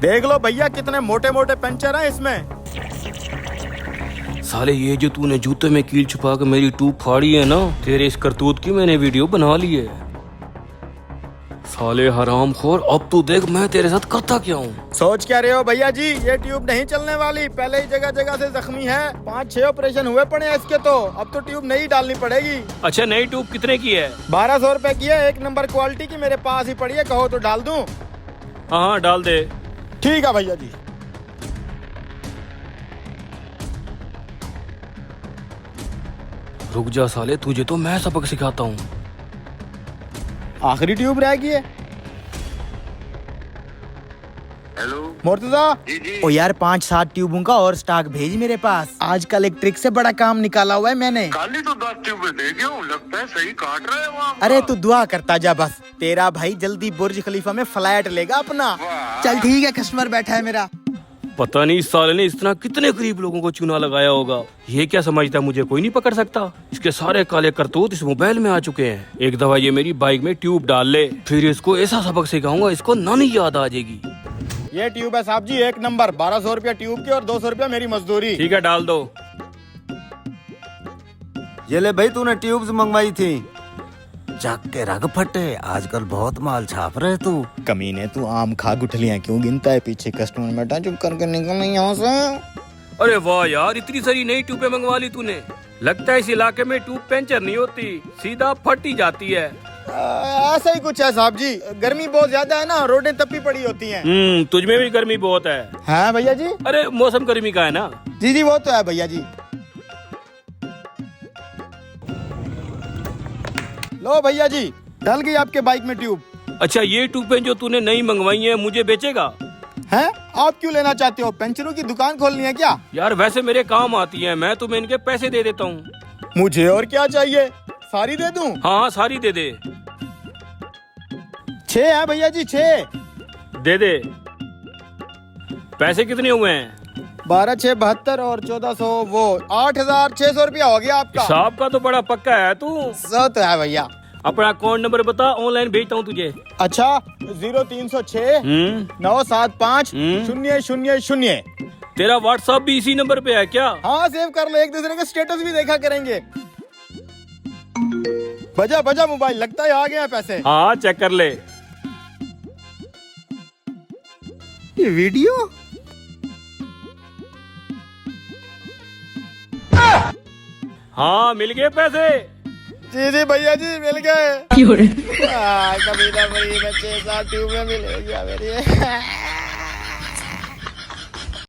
देख लो भैया कितने मोटे मोटे पंचर हैं इसमें। साले ये जो तूने जूते में कील छुपा के मेरी ट्यूब फाड़ी है ना, तेरे इस करतूत की मैंने वीडियो बना ली है। साले हरामखोर, अब तू देख मैं तेरे साथ करता क्या हूँ। सोच क्या रहे हो भैया जी, ये ट्यूब नहीं चलने वाली। पहले ही जगह जगह से जख्मी है, 5-6 ऑपरेशन हुए पड़े हैं इसके, तो अब तो ट्यूब नई डालनी पड़ेगी। अच्छा, नई ट्यूब कितने की है? 1200 रुपए की है, 1 नंबर क्वालिटी की, मेरे पास ही पड़ी है, कहो तो डाल दूं। हाँ डाल दे। ठीक है भैया जी। रुक जा साले, तुझे तो मैं सबक सिखाता हूँ। आखिरी ट्यूब रह गई है। हेलो मुर्तजा, जी जी। ओ यार 5-7 ट्यूबों का और स्टॉक भेज मेरे पास। आजकल एक ट्रिक से बड़ा काम निकाला हुआ है मैंने। खाली तो 10 ट्यूबें दे गया हूँ, लगता है सही काट रहे हो आप। अरे तू दुआ करता जा बस, तेरा भाई जल्दी बुर्ज खलीफा में फ्लैट लेगा अपना। वाह। चल ठीक है, कस्टमर बैठा है मेरा। पता नहीं इस साले ने इस तरह कितने गरीब लोगों को चूना लगाया होगा। ये क्या समझता है मुझे कोई नहीं पकड़ सकता। इसके सारे काले करतूत इस मोबाइल में आ चुके हैं। एक दफा ये मेरी बाइक में ट्यूब डाल ले, फिर इसको ऐसा सबक सिखाऊंगा इसको नानी याद आ जाएगी। ये ट्यूब है साहब जी, 1 नंबर। 1200 रुपया ट्यूब की और 200 रुपया मेरी मजदूरी। ठीक है डाल दो। ये ले भाई, तूने ट्यूब्स मंगवाई थी। चक के रग फटे, आजकल बहुत माल छाप रहे तू। कमीने, तू आम खा गुठलियां क्यों गिनता है? पीछे कस्टमर बैठा, चुप करके निकल यहाँ से। अरे वाह यार, इतनी सारी नई ट्यूबें मंगवा ली तूने। लगता है इस इलाके में ट्यूब पंचर नहीं होती, सीधा फट ही जाती है। ऐसा ही कुछ है साहब जी, गर्मी बहुत ज्यादा है ना, रोडें तपी पड़ी होती हैं। तुझ में भी गर्मी बहुत है। हाँ भैया जी। अरे मौसम गर्मी का है ना। जी जी वो तो है भैया जी। लो भैया जी, डल गई आपके बाइक में ट्यूब। अच्छा, ये ट्यूबें जो तूने नई मंगवाई हैं मुझे बेचेगा? हैं? आप क्यों लेना चाहते हो? पंचरों की दुकान खोलनी है क्या? यार वैसे मेरे काम आती हैं, मैं तुम्हें इनके पैसे दे देता हूँ। मुझे और क्या चाहिए, सारी दे दूं? हाँ सारी दे दे। 6 है भैया जी, 6। दे दे। पैसे कितने हुए हैं? 12-6 72 और 1400, वो 8600 रुपया हो गया आपका। हिसाब का तो बड़ा पक्का है तू। सो तो है भैया। अपना अकाउंट नंबर बता, ऑनलाइन भेजता हूँ तुझे। अच्छा, 0306 975 000। तेरा व्हाट्सएप भी इसी नंबर पे है क्या? हाँ सेव कर लो, एक दूसरे के स्टेटस भी देखा करेंगे। बजा बजा मोबाइल, लगता है आ गया पैसे। हाँ चेक कर ले। ये वीडियो हाँ मिल गए पैसे। जी जी भैया जी, मिल गए। कभी ना मेरी बच्चे साथ ट्यूब में मिल गया मेरी।